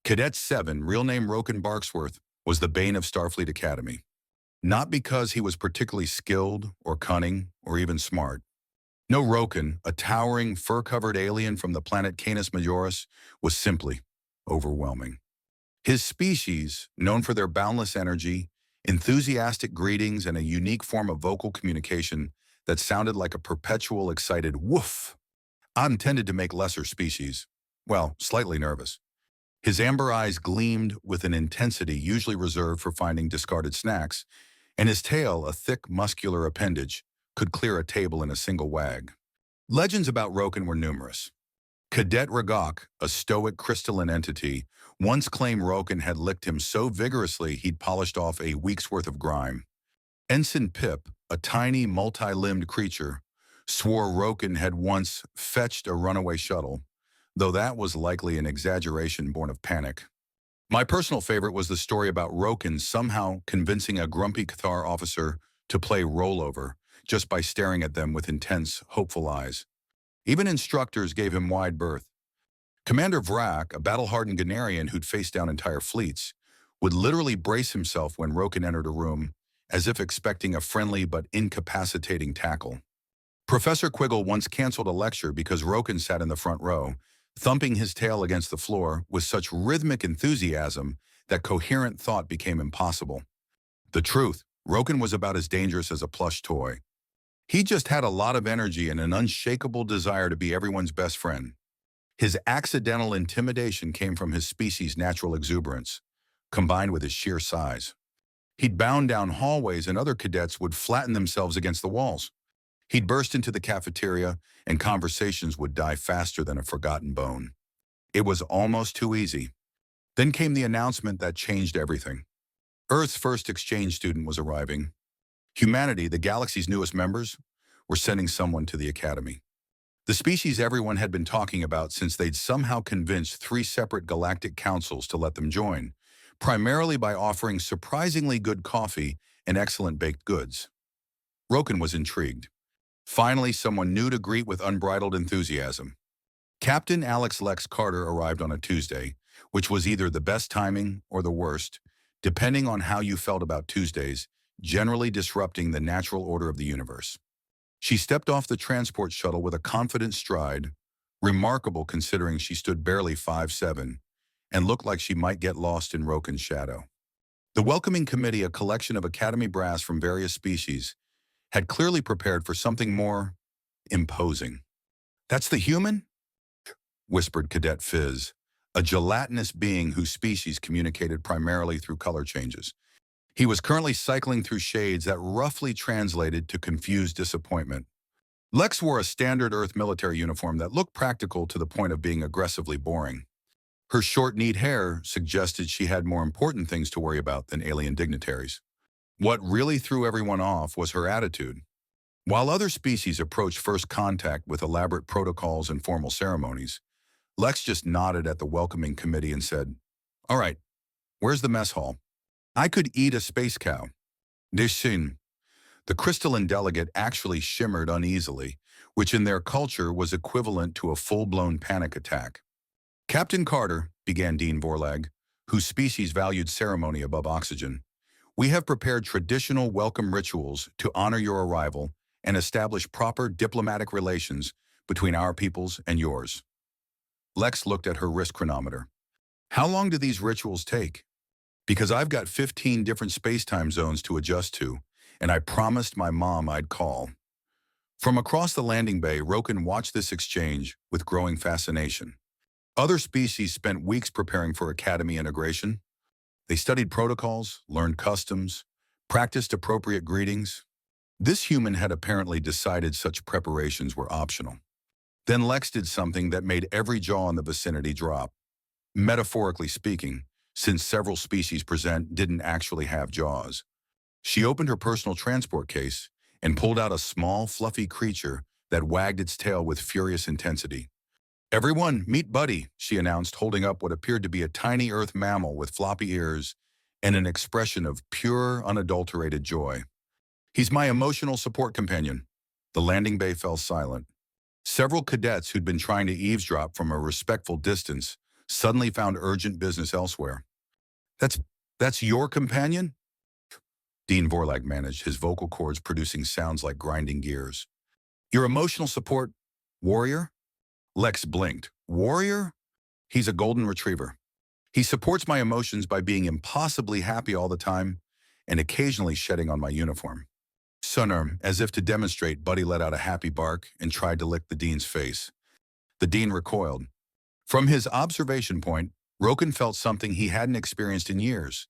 Cadet 7, real name Roken Barksworth, was the bane of Starfleet Academy. Not because he was particularly skilled or cunning or even smart. No, Roken, a towering, fur-covered alien from the planet Canus Majoris, was simply overwhelming. His species, known for their boundless energy, enthusiastic greetings, and a unique form of vocal communication that sounded like a perpetual excited woof, intended to make lesser species, well, slightly nervous. His amber eyes gleamed with an intensity usually reserved for finding discarded snacks, and his tail, a thick, muscular appendage, could clear a table in a single wag. Legends about Roken were numerous. Cadet Ragok, a stoic crystalline entity, once claimed Roken had licked him so vigorously he'd polished off a week's worth of grime. Ensign Pip, a tiny, multi-limbed creature, swore Roken had once fetched a runaway shuttle, though that was likely an exaggeration born of panic. My personal favorite was the story about Roken somehow convincing a grumpy Cathar officer to play rollover just by staring at them with intense, hopeful eyes. Even instructors gave him wide berth. Commander Vrak, a battle-hardened Ganarian who'd faced down entire fleets, would literally brace himself when Roken entered a room, as if expecting a friendly but incapacitating tackle. Professor Quiggle once canceled a lecture because Roken sat in the front row, thumping his tail against the floor with such rhythmic enthusiasm that coherent thought became impossible. The truth, Roken was about as dangerous as a plush toy. He just had a lot of energy and an unshakable desire to be everyone's best friend. His accidental intimidation came from his species' natural exuberance, combined with his sheer size. He'd bound down hallways and other cadets would flatten themselves against the walls. He'd burst into the cafeteria and conversations would die faster than a forgotten bone. It was almost too easy. Then came the announcement that changed everything. Earth's first exchange student was arriving. Humanity, the galaxy's newest members, were sending someone to the Academy. The species everyone had been talking about since they'd somehow convinced 3 separate galactic councils to let them join, primarily by offering surprisingly good coffee and excellent baked goods. Roken was intrigued. Finally, someone new to greet with unbridled enthusiasm. Captain Alex Lex Carter arrived on a Tuesday, which was either the best timing or the worst, depending on how you felt about Tuesdays, generally disrupting the natural order of the universe. She stepped off the transport shuttle with a confident stride, remarkable considering she stood barely 5'7", and looked like she might get lost in Roken's shadow. The welcoming committee, a collection of Academy brass from various species, had clearly prepared for something more imposing. "That's the human?" whispered Cadet Fizz, a gelatinous being whose species communicated primarily through color changes. He was currently cycling through shades that roughly translated to confused disappointment. Lex wore a standard Earth military uniform that looked practical to the point of being aggressively boring. Her short, neat hair suggested she had more important things to worry about than alien dignitaries. What really threw everyone off was her attitude. While other species approached first contact with elaborate protocols and formal ceremonies, Lex just nodded at the welcoming committee and said, "All right, where's the mess hall? I could eat a space cow." Deshin. The crystalline delegate actually shimmered uneasily, which in their culture was equivalent to a full-blown panic attack. "Captain Carter," began Dean Vorlag, whose species valued ceremony above oxygen, "we have prepared traditional welcome rituals to honor your arrival and establish proper diplomatic relations between our peoples and yours." Lex looked at her wrist chronometer. "How long do these rituals take? Because I've got 15 different space-time zones to adjust to, and I promised my mom I'd call." From across the landing bay, Roken watched this exchange with growing fascination. Other species spent weeks preparing for Academy integration. They studied protocols, learned customs, practiced appropriate greetings. This human had apparently decided such preparations were optional. Then Lex did something that made every jaw in the vicinity drop. Metaphorically speaking, since several species present didn't actually have jaws. She opened her personal transport case and pulled out a small, fluffy creature that wagged its tail with furious intensity. "Everyone, meet Buddy," she announced, holding up what appeared to be a tiny Earth mammal with floppy ears and an expression of pure, unadulterated joy. "He's my emotional support companion." The landing bay fell silent. Several cadets who'd been trying to eavesdrop from a respectful distance suddenly found urgent business elsewhere. That's, that's your companion? Dean Vorlag managed, his vocal cords producing sounds like grinding gears. Your emotional support warrior? Lex blinked. Warrior? He's a golden retriever. He supports my emotions by being impossibly happy all the time and occasionally shedding on my uniform. Sunner, as if to demonstrate, Buddy let out a happy bark and tried to lick the Dean's face. The Dean recoiled. From his observation point, Roken felt something he hadn't experienced in years.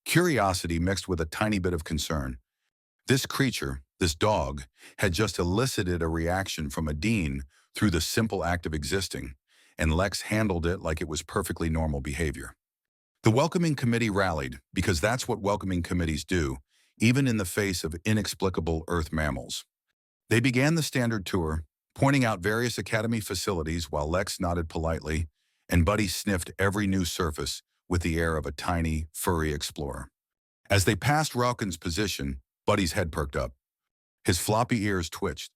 Curiosity mixed with a tiny bit of concern. This creature, this dog, had just elicited a reaction from a Dean through the simple act of existing, and Lex handled it like it was perfectly normal behavior. The welcoming committee rallied, because that's what welcoming committees do, even in the face of inexplicable Earth mammals. They began the standard tour, pointing out various Academy facilities while Lex nodded politely, and Buddy sniffed every new surface with the air of a tiny, furry explorer. As they passed Roken's position, Buddy's head perked up. His floppy ears twitched.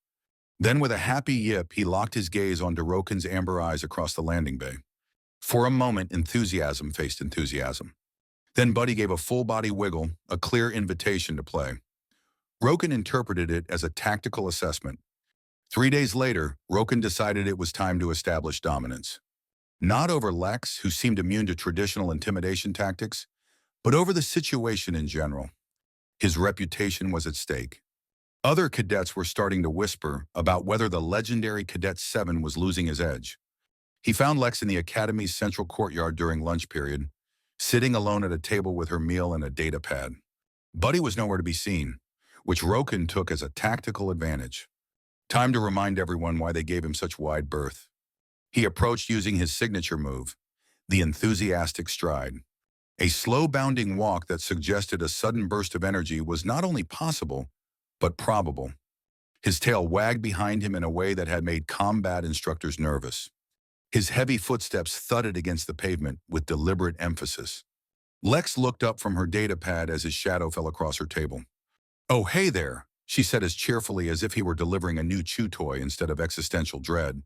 Then with a happy yip, he locked his gaze onto Roken's amber eyes across the landing bay. For a moment, enthusiasm faced enthusiasm. Then Buddy gave a full-body wiggle, a clear invitation to play. Roken interpreted it as a tactical assessment. 3 days later, Roken decided it was time to establish dominance. Not over Lex, who seemed immune to traditional intimidation tactics, but over the situation in general. His reputation was at stake. Other cadets were starting to whisper about whether the legendary Cadet 7 was losing his edge. He found Lex in the Academy's central courtyard during lunch period, sitting alone at a table with her meal and a data pad. Buddy was nowhere to be seen, which Roken took as a tactical advantage. Time to remind everyone why they gave him such wide berth. He approached using his signature move, the enthusiastic stride. A slow bounding walk that suggested a sudden burst of energy was not only possible, but probable. His tail wagged behind him in a way that had made combat instructors nervous. His heavy footsteps thudded against the pavement with deliberate emphasis. Lex looked up from her data pad as his shadow fell across her table. "Oh, hey there," she said as cheerfully as if he were delivering a new chew toy instead of existential dread.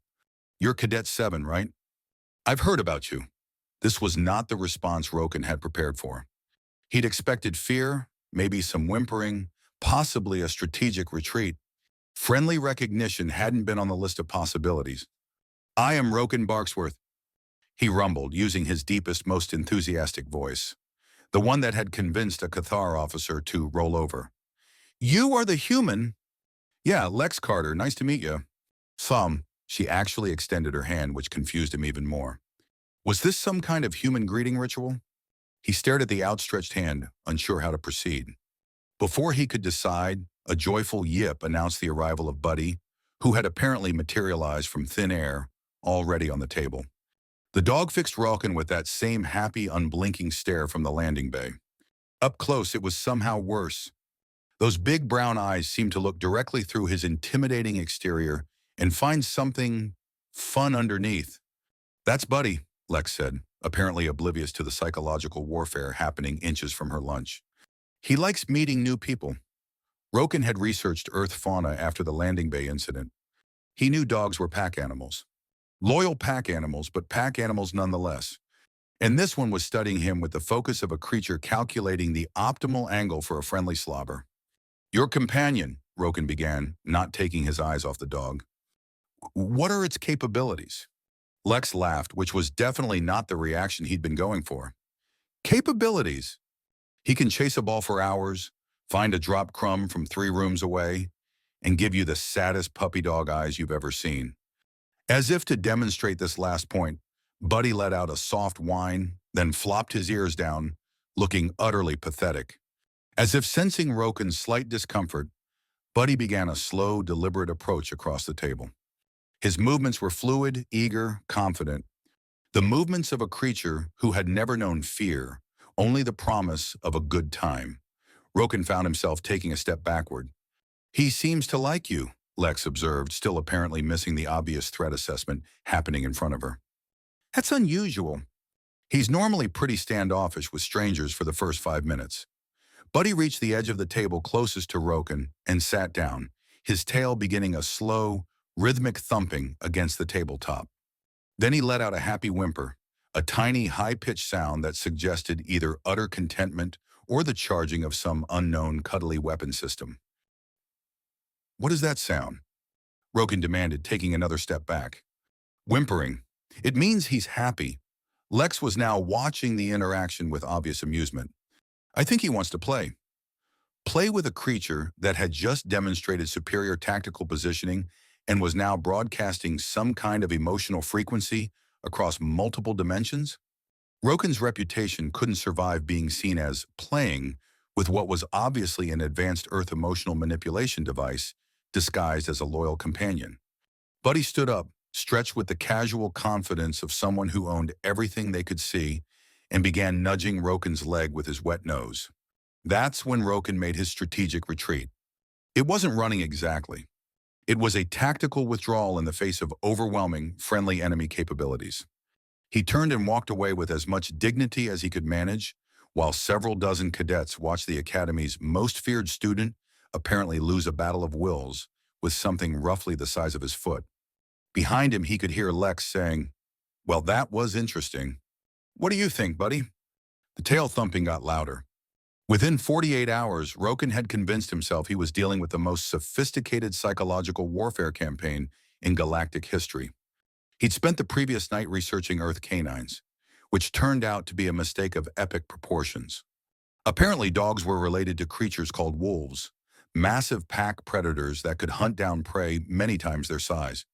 "You're Cadet 7, right? I've heard about you." This was not the response Roken had prepared for. He'd expected fear, maybe some whimpering, possibly a strategic retreat. Friendly recognition hadn't been on the list of possibilities. "I am Roken Barksworth," he rumbled, using his deepest, most enthusiastic voice, the one that had convinced a Cathar officer to roll over. "You are the human?" "Yeah, Lex Carter, nice to meet you." She actually extended her hand, which confused him even more. Was this some kind of human greeting ritual? He stared at the outstretched hand, unsure how to proceed. Before he could decide, a joyful yip announced the arrival of Buddy, who had apparently materialized from thin air, already on the table. The dog fixed Roken with that same happy, unblinking stare from the landing bay. Up close, it was somehow worse. Those big brown eyes seemed to look directly through his intimidating exterior and find something fun underneath. "That's Buddy," Lex said, apparently oblivious to the psychological warfare happening inches from her lunch. "He likes meeting new people." Roken had researched Earth fauna after the landing bay incident. He knew dogs were pack animals. Loyal pack animals, but pack animals nonetheless. And this one was studying him with the focus of a creature calculating the optimal angle for a friendly slobber. "Your companion," Roken began, not taking his eyes off the dog. "What are its capabilities?" Lex laughed, which was definitely not the reaction he'd been going for. "Capabilities? He can chase a ball for hours, find a drop crumb from 3 rooms away, and give you the saddest puppy dog eyes you've ever seen." As if to demonstrate this last point, Buddy let out a soft whine, then flopped his ears down, looking utterly pathetic. As if sensing Roken's slight discomfort, Buddy began a slow, deliberate approach across the table. His movements were fluid, eager, confident. The movements of a creature who had never known fear, only the promise of a good time. Roken found himself taking a step backward. "He seems to like you," Lex observed, still apparently missing the obvious threat assessment happening in front of her. "That's unusual. He's normally pretty standoffish with strangers for the first 5 minutes." Buddy reached the edge of the table closest to Roken and sat down, his tail beginning a slow, rhythmic thumping against the tabletop. Then he let out a happy whimper, a tiny, high-pitched sound that suggested either utter contentment or the charging of some unknown cuddly weapon system. "What is that sound?" Roken demanded, taking another step back. "Whimpering. It means he's happy." Lex was now watching the interaction with obvious amusement. "I think he wants to play." Play with a creature that had just demonstrated superior tactical positioning and was now broadcasting some kind of emotional frequency across multiple dimensions? Roken's reputation couldn't survive being seen as playing with what was obviously an advanced Earth emotional manipulation device disguised as a loyal companion. Buddy stood up, stretched with the casual confidence of someone who owned everything they could see, and began nudging Roken's leg with his wet nose. That's when Roken made his strategic retreat. It wasn't running exactly. It was a tactical withdrawal in the face of overwhelming, friendly enemy capabilities. He turned and walked away with as much dignity as he could manage, while several dozen cadets watched the Academy's most feared student apparently lose a battle of wills with something roughly the size of his foot. Behind him, he could hear Lex saying, "Well, that was interesting. What do you think, buddy?" The tail thumping got louder. Within 48 hours, Roken had convinced himself he was dealing with the most sophisticated psychological warfare campaign in galactic history. He'd spent the previous night researching Earth canines, which turned out to be a mistake of epic proportions. Apparently, dogs were related to creatures called wolves, massive pack predators that could hunt down prey many times their size.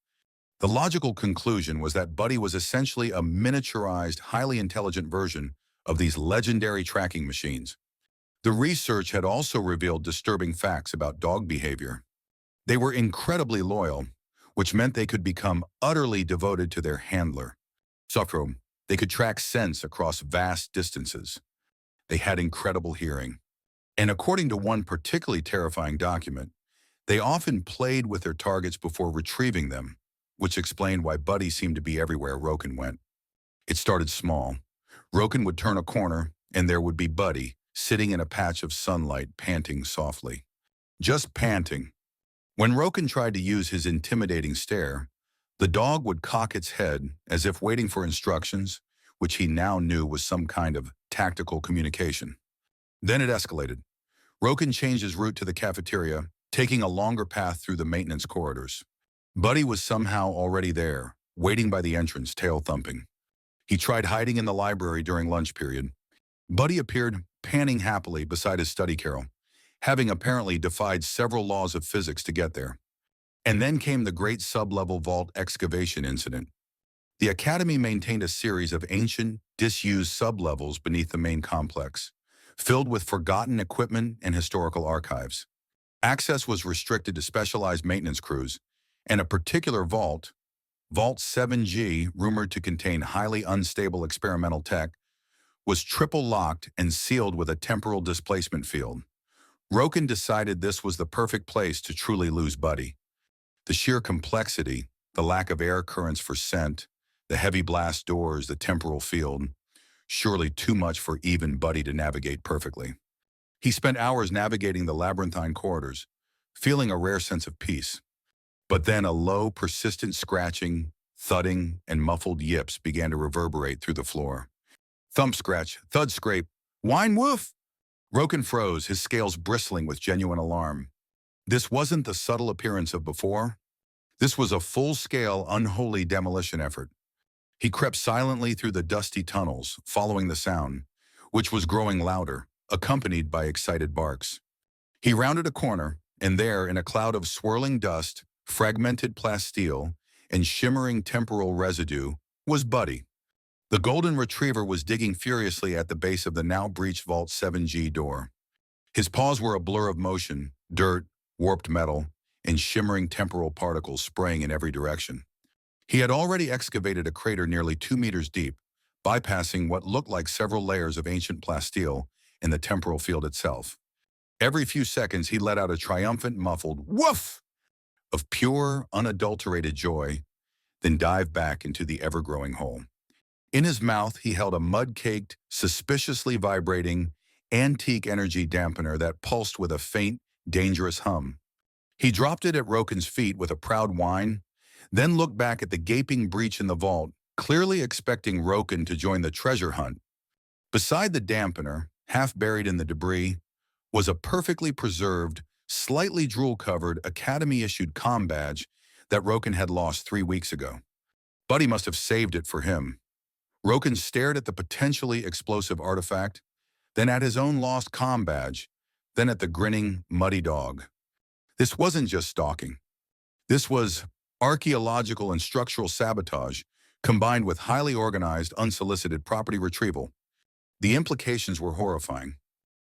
The logical conclusion was that Buddy was essentially a miniaturized, highly intelligent version of these legendary tracking machines. The research had also revealed disturbing facts about dog behavior. They were incredibly loyal, which meant they could become utterly devoted to their handler. So, they could track scents across vast distances. They had incredible hearing. And according to one particularly terrifying document, they often played with their targets before retrieving them, which explained why Buddy seemed to be everywhere Roken went. It started small. Roken would turn a corner, and there would be Buddy, sitting in a patch of sunlight, panting softly. Just panting. When Roken tried to use his intimidating stare, the dog would cock its head as if waiting for instructions, which he now knew was some kind of tactical communication. Then it escalated. Roken changed his route to the cafeteria, taking a longer path through the maintenance corridors. Buddy was somehow already there, waiting by the entrance, tail thumping. He tried hiding in the library during lunch period. Buddy appeared panning happily beside his study carrel, having apparently defied several laws of physics to get there. And then came the great Sub-Level Vault Excavation Incident. The Academy maintained a series of ancient, disused sublevels beneath the main complex, filled with forgotten equipment and historical archives. Access was restricted to specialized maintenance crews, and a particular vault, Vault 7G, rumored to contain highly unstable experimental tech, was triple locked and sealed with a temporal displacement field. Roken decided this was the perfect place to truly lose Buddy. The sheer complexity, the lack of air currents for scent, the heavy blast doors, the temporal field, surely too much for even Buddy to navigate perfectly. He spent hours navigating the labyrinthine corridors, feeling a rare sense of peace. But then a low, persistent scratching, thudding, and muffled yips began to reverberate through the floor. Thump scratch, thud scrape, whine woof! Roken froze, his scales bristling with genuine alarm. This wasn't the subtle appearance of before. This was a full-scale, unholy demolition effort. He crept silently through the dusty tunnels, following the sound, which was growing louder, accompanied by excited barks. He rounded a corner, and there, in a cloud of swirling dust, fragmented plasteel, and shimmering temporal residue, was Buddy. The golden retriever was digging furiously at the base of the now-breached Vault 7G door. His paws were a blur of motion, dirt, warped metal, and shimmering temporal particles spraying in every direction. He had already excavated a crater nearly 2 meters deep, bypassing what looked like several layers of ancient plasteel in the temporal field itself. Every few seconds, he let out a triumphant, muffled woof of pure, unadulterated joy, then dived back into the ever-growing hole. In his mouth, he held a mud-caked, suspiciously vibrating, antique energy dampener that pulsed with a faint, dangerous hum. He dropped it at Roken's feet with a proud whine, then looked back at the gaping breach in the vault, clearly expecting Roken to join the treasure hunt. Beside the dampener, half buried in the debris, was a perfectly preserved, slightly drool-covered Academy-issued comm-badge that Roken had lost 3 weeks ago. Buddy must have saved it for him. Roken stared at the potentially explosive artifact, then at his own lost comm-badge, then at the grinning, muddy dog. This wasn't just stalking. This was archaeological and structural sabotage combined with highly organized, unsolicited property retrieval. The implications were horrifying.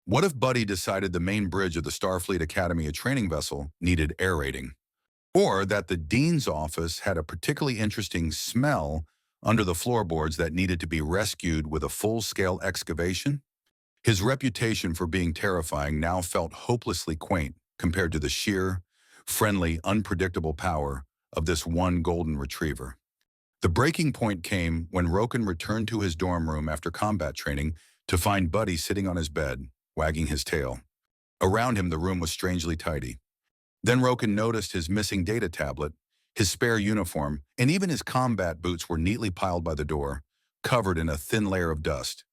What if Buddy decided the main bridge of the Starfleet Academy, a training vessel, needed aerating? Or that the dean's office had a particularly interesting smell under the floorboards that needed to be rescued with a full-scale excavation? His reputation for being terrifying now felt hopelessly quaint compared to the sheer, friendly, unpredictable power of this one golden retriever. The breaking point came when Roken returned to his dorm room after combat training to find Buddy sitting on his bed, wagging his tail. Around him, the room was strangely tidy. Then Roken noticed his missing data tablet, his spare uniform, and even his combat boots were neatly piled by the door, covered in a thin layer of dust.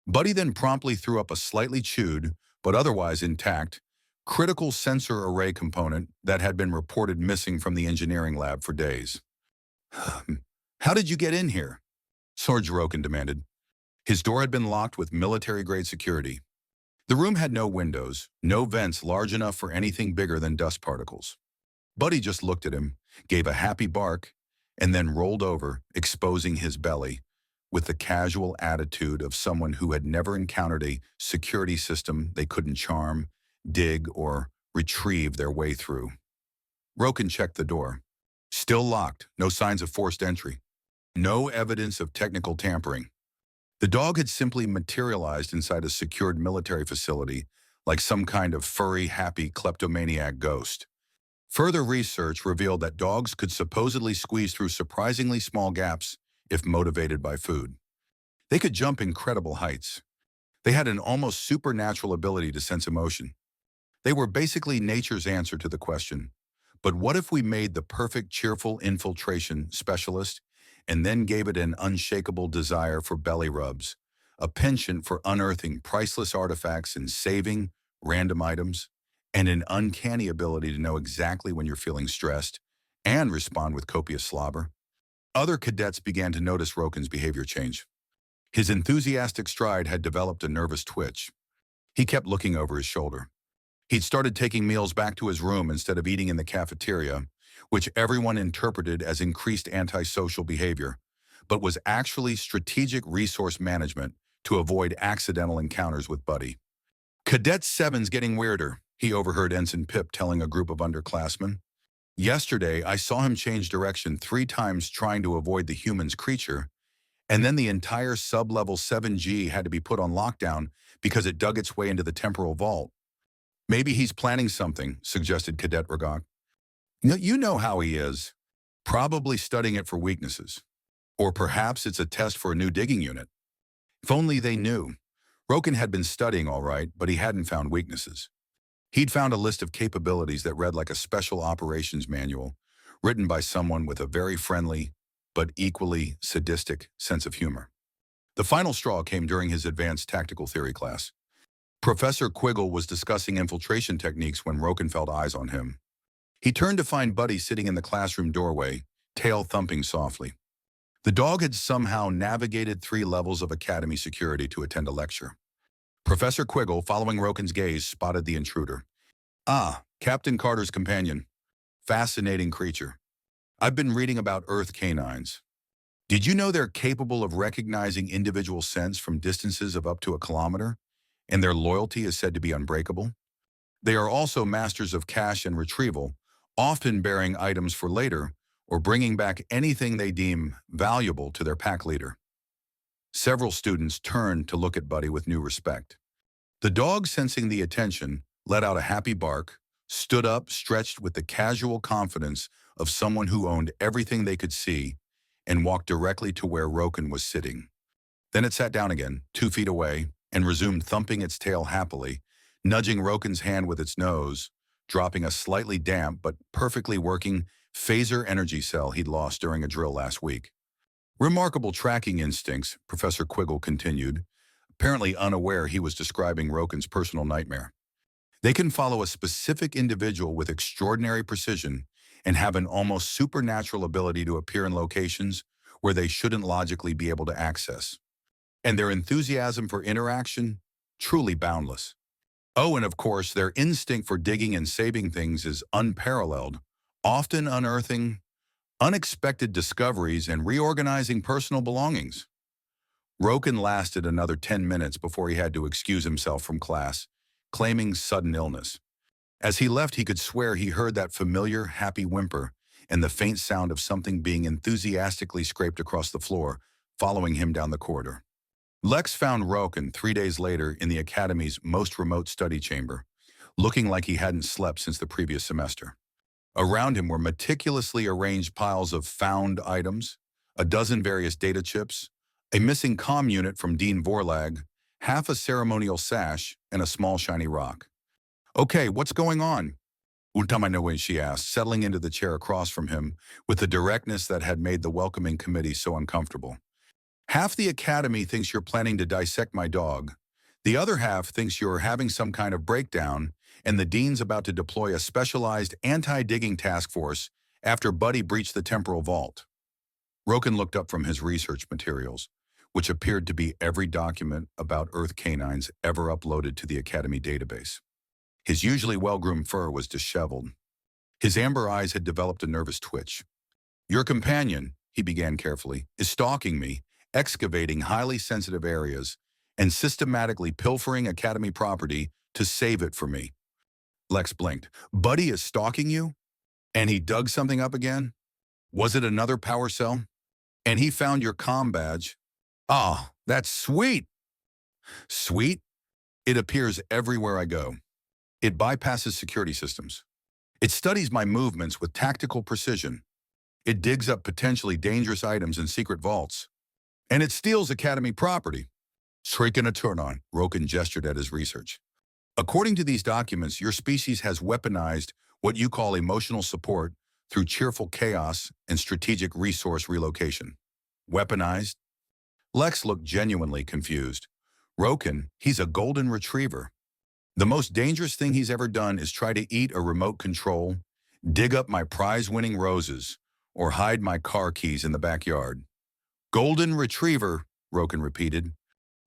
Buddy then promptly threw up a slightly chewed, but otherwise intact, critical sensor array component that had been reported missing from the engineering lab for days. "How did you get in here?" Sarge Roken demanded. His door had been locked with military-grade security. The room had no windows, no vents large enough for anything bigger than dust particles. Buddy just looked at him, gave a happy bark, and then rolled over, exposing his belly, with the casual attitude of someone who had never encountered a security system they couldn't charm, dig, or retrieve their way through. Roken checked the door. Still locked, no signs of forced entry. No evidence of technical tampering. The dog had simply materialized inside a secured military facility like some kind of furry, happy kleptomaniac ghost. Further research revealed that dogs could supposedly squeeze through surprisingly small gaps if motivated by food. They could jump incredible heights. They had an almost supernatural ability to sense emotion. They were basically nature's answer to the question, but what if we made the perfect cheerful infiltration specialist and then gave it an unshakable desire for belly rubs, a penchant for unearthing priceless artifacts and saving random items, and an uncanny ability to know exactly when you're feeling stressed and respond with copious slobber? Other cadets began to notice Roken's behavior change. His enthusiastic stride had developed a nervous twitch. He kept looking over his shoulder. He'd started taking meals back to his room instead of eating in the cafeteria, which everyone interpreted as increased antisocial behavior, but was actually strategic resource management to avoid accidental encounters with Buddy. "Cadet 7's getting weirder," he overheard Ensign Pip telling a group of underclassmen. "Yesterday, I saw him change direction 3 times trying to avoid the human's creature, and then the entire sub-level 7G had to be put on lockdown because it dug its way into the temporal vault." "Maybe he's planning something," suggested Cadet Regok. "You know how he is. Probably studying it for weaknesses. Or perhaps it's a test for a new digging unit." If only they knew. Roken had been studying all right, but he hadn't found weaknesses. He'd found a list of capabilities that read like a special operations manual, written by someone with a very friendly, but equally sadistic sense of humor. The final straw came during his advanced tactical theory class. Professor Quiggle was discussing infiltration techniques when Roken felt eyes on him. He turned to find Buddy sitting in the classroom doorway, tail thumping softly. The dog had somehow navigated 3 levels of Academy security to attend a lecture. Professor Quiggle, following Roken's gaze, spotted the intruder. "Ah, Captain Carter's companion. Fascinating creature. I've been reading about Earth canines. Did you know they're capable of recognizing individual scents from distances of up to a kilometer, and their loyalty is said to be unbreakable? They are also masters of cache and retrieval, often bearing items for later or bringing back anything they deem valuable to their pack leader." Several students turned to look at Buddy with new respect. The dog, sensing the attention, let out a happy bark, stood up, stretched with the casual confidence of someone who owned everything they could see, and walked directly to where Roken was sitting. Then it sat down again, 2 feet away, and resumed thumping its tail happily, nudging Roken's hand with its nose, dropping a slightly damp but perfectly working phaser energy cell he'd lost during a drill last week. Remarkable tracking instincts, Professor Quiggle continued, apparently unaware he was describing Roken's personal nightmare. They can follow a specific individual with extraordinary precision and have an almost supernatural ability to appear in locations where they shouldn't logically be able to access. And their enthusiasm for interaction, truly boundless. Oh, and of course, their instinct for digging and saving things is unparalleled, often unearthing unexpected discoveries and reorganizing personal belongings. Roken lasted another 10 minutes before he had to excuse himself from class, claiming sudden illness. As he left, he could swear he heard that familiar, happy whimper and the faint sound of something being enthusiastically scraped across the floor, following him down the corridor. Lex found Roken 3 days later in the Academy's most remote study chamber, looking like he hadn't slept since the previous semester. Around him were meticulously arranged piles of found items, a dozen various data chips, a missing comm unit from Dean Vorlag, half a ceremonial sash, and a small shiny rock. "Okay, what's going on?" Untamainoe, she asked, settling into the chair across from him with the directness that had made the welcoming committee so uncomfortable. "Half the Academy thinks you're planning to dissect my dog. The other half thinks you're having some kind of breakdown, and the dean's about to deploy a specialized anti-digging task force after Buddy breached the temporal vault." Roken looked up from his research materials, which appeared to be every document about Earth canines ever uploaded to the Academy database. His usually well-groomed fur was disheveled. His amber eyes had developed a nervous twitch. "Your companion," he began carefully, "is stalking me, excavating highly sensitive areas, and systematically pilfering Academy property to save it for me." Lex blinked. "Buddy is stalking you? And he dug something up again? Was it another power cell? And he found your comm-badge? Ah, that's sweet!" "Sweet? It appears everywhere I go. It bypasses security systems. It studies my movements with tactical precision. It digs up potentially dangerous items in secret vaults. And it steals Academy property." Shrieking a turn on, Roken gestured at his research. "According to these documents, your species has weaponized what you call emotional support through cheerful chaos and strategic resource relocation." Weaponized? Lex looked genuinely confused. "Roken, he's a golden retriever. The most dangerous thing he's ever done is try to eat a remote control, dig up my prize-winning roses, or hide my car keys in the backyard." "Golden retriever," Roken repeated.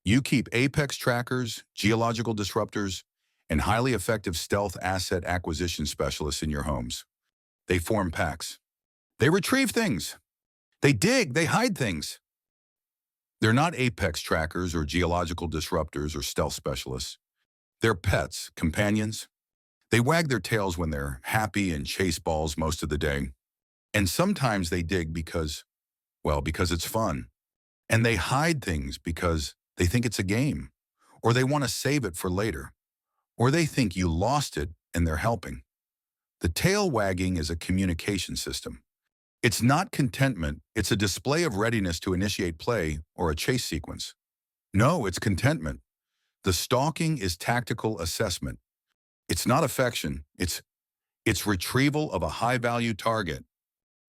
"You keep apex trackers, geological disruptors, and highly effective stealth asset acquisition specialists in your homes. They form packs. They retrieve things. They dig, they hide things. They're not apex trackers or geological disruptors or stealth specialists. They're pets, companions. They wag their tails when they're happy and chase balls most of the day. And sometimes they dig because it's fun. And they hide things because they think it's a game, or they want to save it for later, or they think you lost it and they're helping. The tail wagging is a communication system. It's not contentment, it's a display of readiness to initiate play or a chase sequence. No, it's contentment. The stalking is tactical assessment. It's not affection, it's retrieval of a high-value target.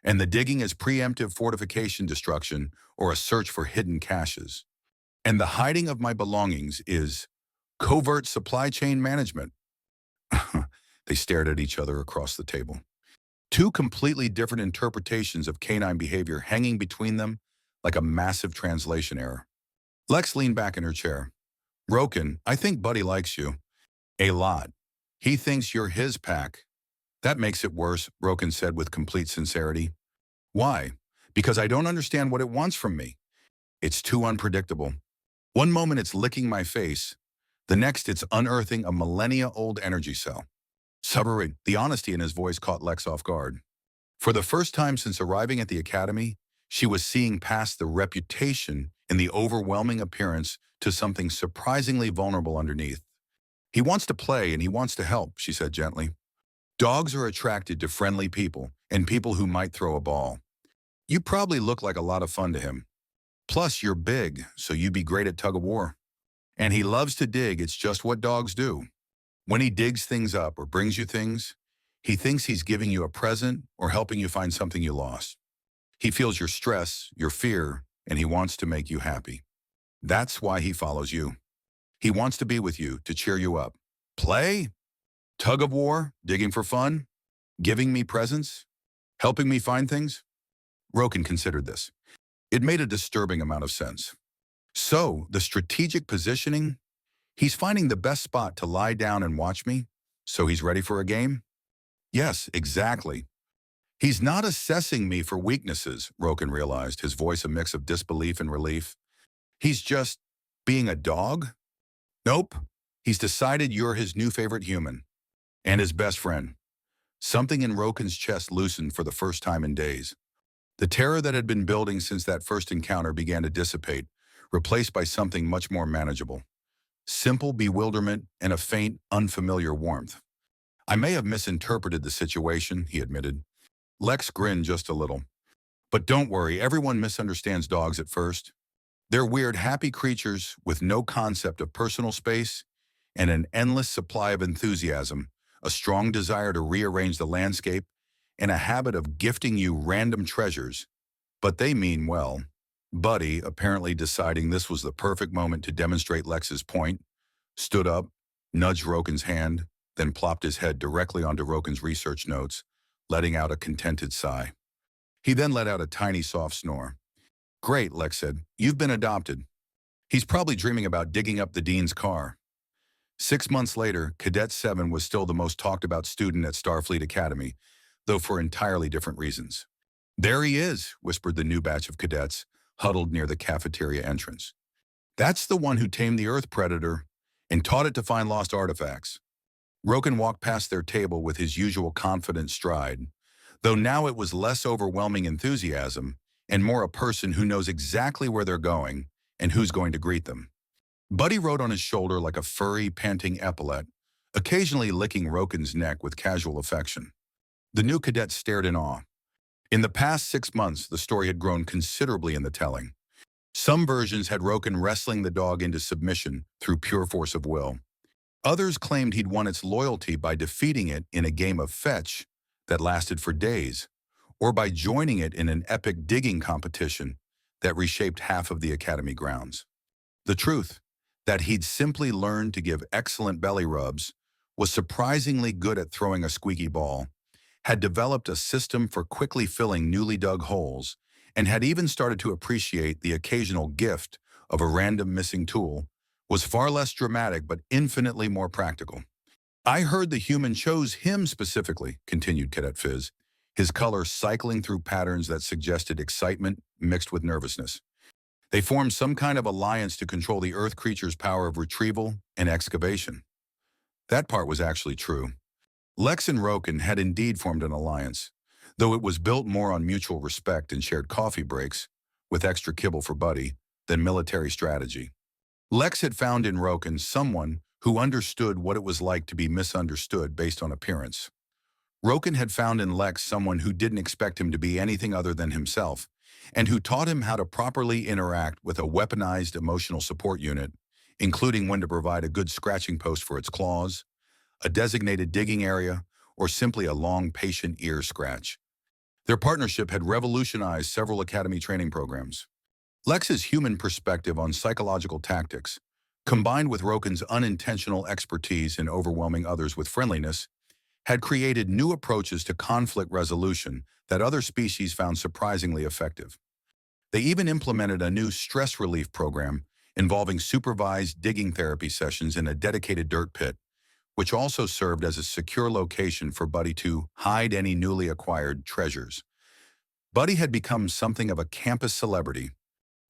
And the digging is preemptive fortification destruction or a search for hidden caches. And the hiding of my belongings is covert supply chain management." They stared at each other across the table. Two completely different interpretations of canine behavior hanging between them like a massive translation error. Lex leaned back in her chair. "Roken, I think Buddy likes you. A lot. He thinks you're his pack." "That makes it worse," Roken said with complete sincerity. "Why?" "Because I don't understand what it wants from me. It's too unpredictable. One moment it's licking my face, the next it's unearthing a millennia-old energy cell." Subbering, the honesty in his voice caught Lex off guard. For the first time since arriving at the Academy, she was seeing past the reputation and the overwhelming appearance to something surprisingly vulnerable underneath. "He wants to play and he wants to help," she said gently. "Dogs are attracted to friendly people and people who might throw a ball. You probably look like a lot of fun to him. Plus, you're big, so you'd be great at tug-of-war. And he loves to dig, it's just what dogs do. When he digs things up or brings you things, he thinks he's giving you a present or helping you find something you lost. He feels your stress, your fear, and he wants to make you happy. That's why he follows you. He wants to be with you, to cheer you up. Play? Tug of war? Digging for fun? Giving me presents? Helping me find things? Roken considered this. It made a disturbing amount of sense. So, the strategic positioning? He's finding the best spot to lie down and watch me, so he's ready for a game? Yes, exactly. He's not assessing me for weaknesses, Roken realized, his voice a mix of disbelief and relief. He's just being a dog? Nope. He's decided you're his new favorite human. And his best friend. Something in Roken's chest loosened for the first time in days. The terror that had been building since that first encounter began to dissipate, replaced by something much more manageable. Simple bewilderment and a faint, unfamiliar warmth. I may have misinterpreted the situation, he admitted. Lex grinned just a little. But don't worry, everyone misunderstands dogs at first. They're weird, happy creatures with no concept of personal space and an endless supply of enthusiasm, a strong desire to rearrange the landscape, and a habit of gifting you random treasures. But they mean well. Buddy, apparently deciding this was the perfect moment to demonstrate Lex's point, stood up, nudged Roken's hand, then plopped his head directly onto Roken's research notes, letting out a contented sigh. He then let out a tiny soft snore. Great, Lex said. You've been adopted. He's probably dreaming about digging up the dean's car. 6 months later, Cadet 7 was still the most talked about student at Starfleet Academy, though for entirely different reasons. There he is, whispered the new batch of cadets, huddled near the cafeteria entrance. That's the one who tamed the Earth Predator and taught it to find lost artifacts. Roken walked past their table with his usual confident stride, though now it was less overwhelming enthusiasm and more a person who knows exactly where they're going and who's going to greet them. Buddy rode on his shoulder like a furry, panting epaulette, occasionally licking Roken's neck with casual affection. The new cadet stared in awe. In the past 6 months, the story had grown considerably in the telling. Some versions had Roken wrestling the dog into submission through pure force of will. Others claimed he'd won its loyalty by defeating it in a game of fetch that lasted for days, or by joining it in an epic digging competition that reshaped half of the Academy grounds. The truth, that he'd simply learned to give excellent belly rubs, was surprisingly good at throwing a squeaky ball, had developed a system for quickly filling newly dug holes, and had even started to appreciate the occasional gift of a random missing tool, was far less dramatic but infinitely more practical. I heard the human chose him specifically, continued Cadet Fizz, his color cycling through patterns that suggested excitement mixed with nervousness. They formed some kind of alliance to control the Earth creature's power of retrieval and excavation. That part was actually true. Lex and Roken had indeed formed an alliance, though it was built more on mutual respect and shared coffee breaks, with extra kibble for Buddy, than military strategy. Lex had found in Roken someone who understood what it was like to be misunderstood based on appearance. Roken had found in Lex someone who didn't expect him to be anything other than himself, and who taught him how to properly interact with a weaponized emotional support unit, including when to provide a good scratching post for its claws, a designated digging area, or simply a long, patient ear scratch. Their partnership had revolutionized several Academy training programs. Lex's human perspective on psychological tactics, combined with Roken's unintentional expertise in overwhelming others with friendliness, had created new approaches to conflict resolution that other species found surprisingly effective. They even implemented a new stress relief program involving supervised digging therapy sessions in a dedicated dirt pit, which also served as a secure location for Buddy to hide any newly acquired treasures. Buddy had become something of a campus celebrity.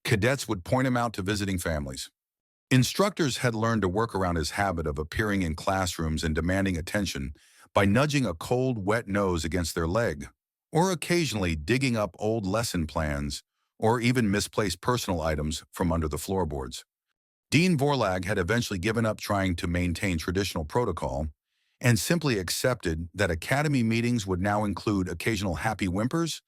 Cadets would point him out to visiting families. Instructors had learned to work around his habit of appearing in classrooms and demanding attention by nudging a cold, wet nose against their leg, or occasionally digging up old lesson plans or even misplaced personal items from under the floorboards. Dean Vorlag had eventually given up trying to maintain traditional protocol and simply accepted that Academy meetings would now include occasional happy whimpers,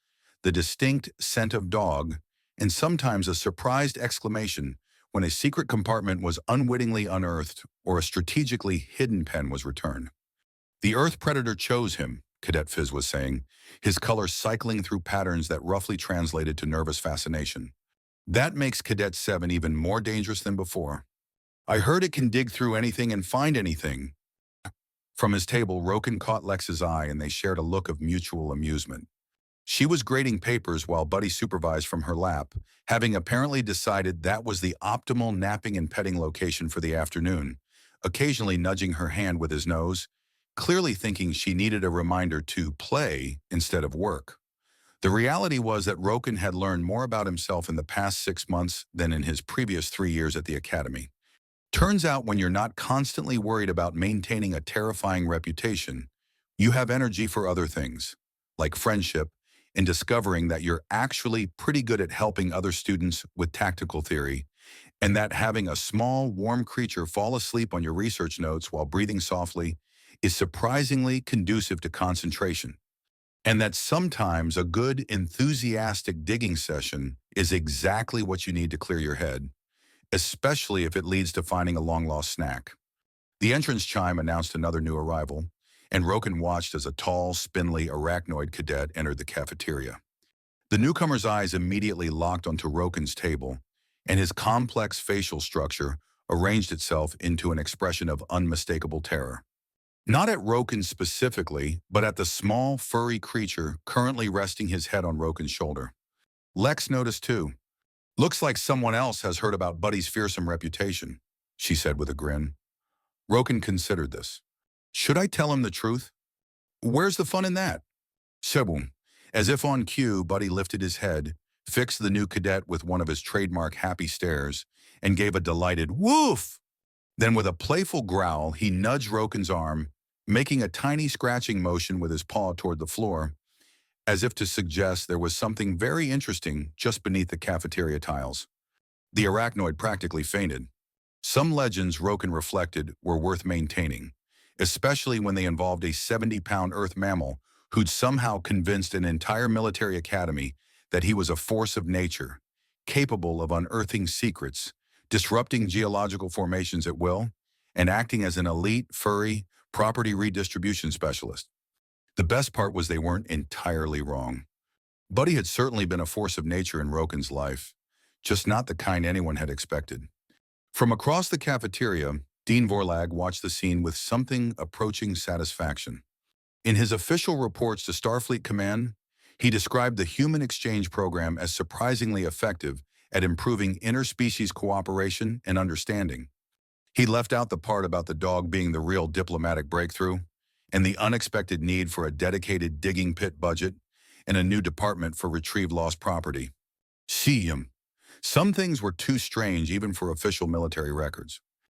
the distinct scent of dog, and sometimes a surprised exclamation when a secret compartment was unwittingly unearthed or a strategically hidden pen was returned. The Earth Predator chose him, Cadet Fizz was saying, his color cycling through patterns that roughly translated to nervous fascination. That makes Cadet 7 even more dangerous than before. I heard it can dig through anything and find anything. From his table, Roken caught Lex's eye and they shared a look of mutual amusement. She was grading papers while Buddy supervised from her lap, having apparently decided that was the optimal napping and petting location for the afternoon, occasionally nudging her hand with his nose, clearly thinking she needed a reminder to play instead of work. The reality was that Roken had learned more about himself in the past 6 months than in his previous 3 years at the Academy. Turns out when you're not constantly worried about maintaining a terrifying reputation, you have energy for other things, like friendship, and discovering that you're actually pretty good at helping other students with tactical theory, and that having a small, warm creature fall asleep on your research notes while breathing softly is surprisingly conducive to concentration, and that sometimes a good, enthusiastic digging session is exactly what you need to clear your head, especially if it leads to finding a long-lost snack. The entrance chime announced another new arrival, and Roken watched as a tall, spindly arachnoid cadet entered the cafeteria. The newcomer's eyes immediately locked onto Roken's table, and his complex facial structure arranged itself into an expression of unmistakable terror. Not at Roken specifically, but at the small, furry creature currently resting his head on Roken's shoulder. Lex noticed too. "Looks like someone else has heard about Buddy's fearsome reputation," she said with a grin. Roken considered this. Should I tell him the truth? Where's the fun in that? Sebum. As if on cue, Buddy lifted his head, fixed the new cadet with one of his trademark happy stares, and gave a delighted woof. Then with a playful growl, he nudged Roken's arm, making a tiny scratching motion with his paw toward the floor, as if to suggest there was something very interesting just beneath the cafeteria tiles. The arachnoid practically fainted. Some legends, Roken reflected, were worth maintaining, especially when they involved a 70-pound Earth mammal who'd somehow convinced an entire military academy that he was a force of nature, capable of unearthing secrets, disrupting geological formations at will, and acting as an elite, furry, property redistribution specialist. The best part was they weren't entirely wrong. Buddy had certainly been a force of nature in Roken's life, just not the kind anyone had expected. From across the cafeteria, Dean Vorlag watched the scene with something approaching satisfaction. In his official reports to Starfleet Command, he described the human exchange program as surprisingly effective at improving interspecies cooperation and understanding. He left out the part about the dog being the real diplomatic breakthrough, and the unexpected need for a dedicated digging pit budget and a new department for retrieve lost property. See him. Some things were too strange even for official military records.